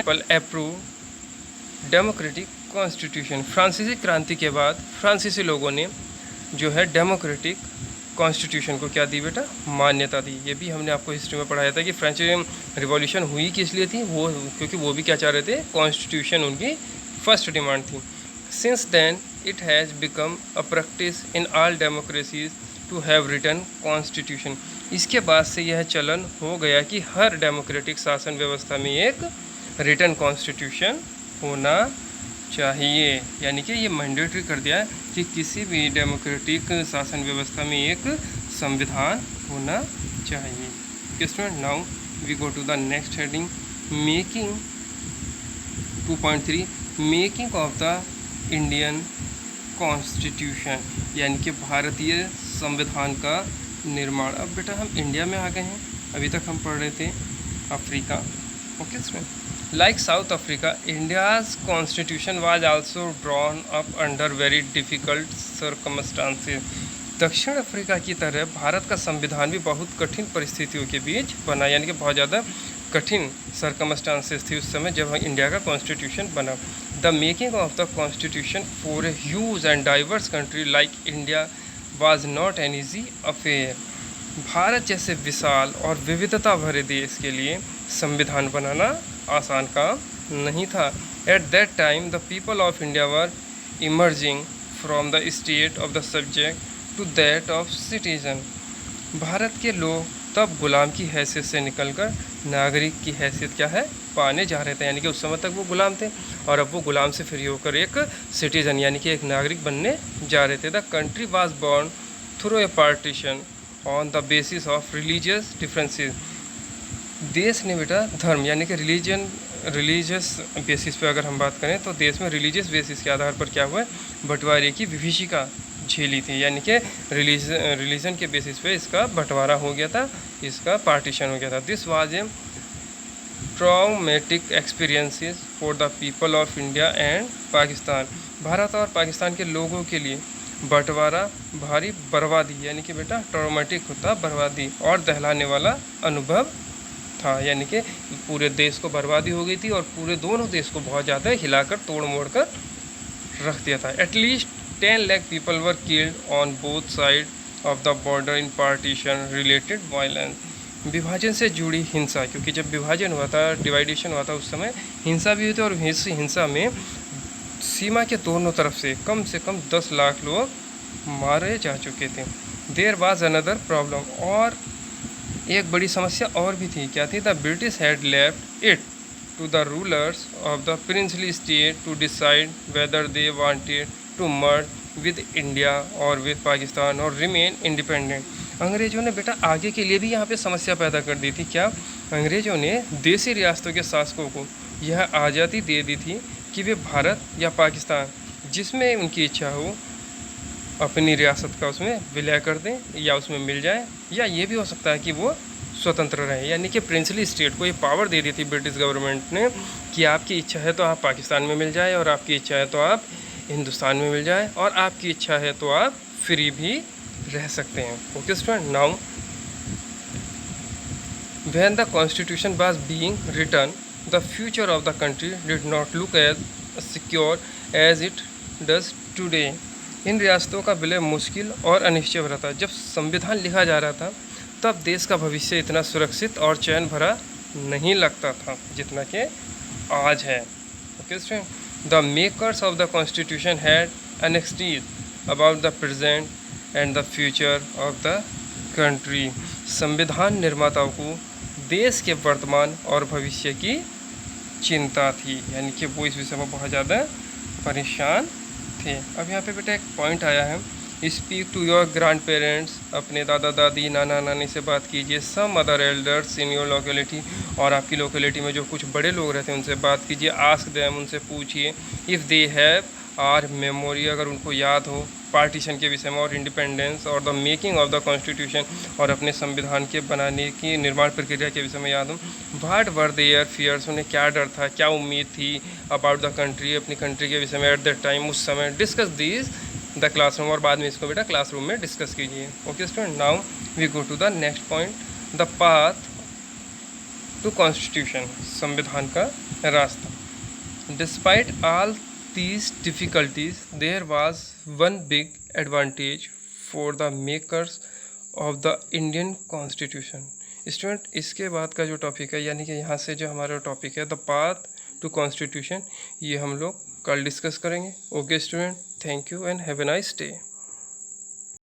पल approve democratic constitution. फ्रांसीसी क्रांति के बाद फ्रांसीसी लोगों ने जो है डेमोक्रेटिक कॉन्स्टिट्यूशन को क्या दी बेटा, मान्यता दी। ये भी हमने आपको हिस्ट्री में पढ़ाया था कि फ्रेंच रिवॉल्यूशन हुई किस लिए थी, वो क्योंकि वो भी क्या चाह रहे थे, कॉन्स्टिट्यूशन उनकी फर्स्ट डिमांड थी। Since then it has become a practice in all democracies to have written constitution. इसके बाद से यह चलन हो गया कि हर डेमोक्रेटिक शासन व्यवस्था में एक रिटन कॉन्स्टिट्यूशन होना चाहिए, यानी कि ये मैंडेटरी कर दिया है कि किसी भी डेमोक्रेटिक शासन व्यवस्था में एक संविधान होना चाहिए। Student, now we go to the next heading, making 2.3 making of the Indian constitution, यानी कि भारतीय संविधान का निर्माण। अब बेटा हम इंडिया में आ गए हैं, अभी तक हम पढ़ रहे थे Africa. Okay student, like South Africa, India's constitution was also drawn up under very difficult circumstances. दक्षिण अफ्रीका की तरह भारत का संविधान भी बहुत कठिन परिस्थितियों के बीच बना, यानी कि बहुत ज़्यादा कठिन सर्कमस्टांसेस थी उस समय जब इंडिया का कॉन्स्टिट्यूशन बना। The making of the constitution for a huge and diverse country like India was not an easy affair. Bharat जैसे विशाल और विविधता भरे देश के लिए संविधान बनाना आसान काम नहीं था। At that time the people of India were emerging from the state of the subject to that of citizen. Bharat के लोग तब गुलाम की हैसियत से निकलकर नागरिक की हैसियत क्या है, पाने जा रहे थे, यानी कि उस समय तक वो गुलाम थे और अब वो गुलाम से फ्री होकर एक सिटीजन यानी कि एक नागरिक बनने जा रहे थे। The country was born through a partition on the basis of religious differences. देश ने बेटा धर्म यानी कि रिलीजियस बेसिस पे अगर हम बात करें तो देश में रिलीजियस बेसिस के आधार पर क्या हुआ, बंटवारे की विभीषिका झेली थी, यानी कि रिलीजन के बेसिस पे इसका बंटवारा हो गया था, इसका पार्टीशन हो गया था। This was a traumatic experiences for the people of India and Pakistan. Bharat और पाकिस्तान के लोगों के लिए बंटवारा भारी बर्बादी यानी कि बेटा ट्रॉमेटिक होता बर्बादी और दहलाने वाला अनुभव था, यानी कि पूरे देश को बर्बादी हो गई थी और पूरे दोनों देश को बहुत ज़्यादा हिलाकर तोड़ मोड़ कर रख दिया था। At least 10 lakh people were killed on both side of the border in partition related violence. विभाजन से जुड़ी हिंसा, क्योंकि जब विभाजन हुआ था, डिवाइडेशन हुआ था, उस समय हिंसा भी हुई थी और इस हिंसा में सीमा के दोनों तरफ से कम 10 लाख लोग मारे जा चुके थे। देयर वाज अनदर प्रॉब्लम, और एक बड़ी समस्या और भी थी, क्या थी? The British had left it to the rulers of the princely state to decide whether they wanted to merge with India और विद पाकिस्तान और रिमेन इंडिपेंडेंट। अंग्रेज़ों ने बेटा आगे के लिए भी यहाँ पे समस्या पैदा कर दी थी। क्या? अंग्रेज़ों ने देसी रियासतों के शासकों को यह आज़ादी दे दी थी कि वे भारत या पाकिस्तान जिसमें उनकी इच्छा हो अपनी रियासत का उसमें विलय कर दें या उसमें मिल जाए, या ये भी हो सकता है कि वो स्वतंत्र रहे, यानी कि प्रिंसली स्टेट को ये पावर दे दी थी ब्रिटिश गवर्नमेंट ने कि आपकी इच्छा है तो आप पाकिस्तान में मिल जाए और आपकी इच्छा है तो आप हिंदुस्तान में मिल जाए और आपकी इच्छा है तो आप फ्री भी रह सकते हैं। Okay student, now when the constitution was being written the future of the country did not look as secure as it does today. इन रियासतों का विलय मुश्किल और अनिश्चित भरा था। जब संविधान लिखा जा रहा था तब देश का भविष्य इतना सुरक्षित और चैन भरा नहीं लगता था जितना कि आज है। Okay student, the makers of the constitution had anxieties about the present and the future of the country. संविधान निर्माताओं को देश के वर्तमान और भविष्य की चिंता थी, यानी कि वो इस विषय में बहुत ज़्यादा परेशान थे। अब यहाँ पे बेटा एक पॉइंट आया है, speak to your grandparents, अपने दादा दादी नाना नानी से बात कीजिए। Some other elders in your locality, और आपकी लोकेलिटी में जो कुछ बड़े लोग रहते हैं उनसे बात कीजिए। आस्क देम, उनसे पूछिए। If they have our memory, अगर उनको याद हो पार्टीशन के विषय में और इंडिपेंडेंस और the making of the constitution, और अपने संविधान के बनाने की निर्माण प्रक्रिया के विषय में याद हो। व्हाट वर देयर फियर्स, उन्हें क्या डर था, क्या उम्मीद थी अबाउट द कंट्री, अपनी कंट्री के विषय में एट दैट टाइम, उस समय। डिस्कस दिस द क्लासरूम, और बाद में इसको बेटा क्लासरूम में डिस्कस कीजिए। Okay student, now we go to the next point, the path to constitution, संविधान का रास्ता। Despite all these difficulties, there was one big advantage for the makers of the Indian Constitution. Student, इसके बाद का जो topic है, यानी कि यहाँ से जो हमारा टॉपिक है द पाथ टू कॉन्स्टिट्यूशन, ये हम लोग कल डिस्कस करेंगे। Okay student, thank you and have a nice day.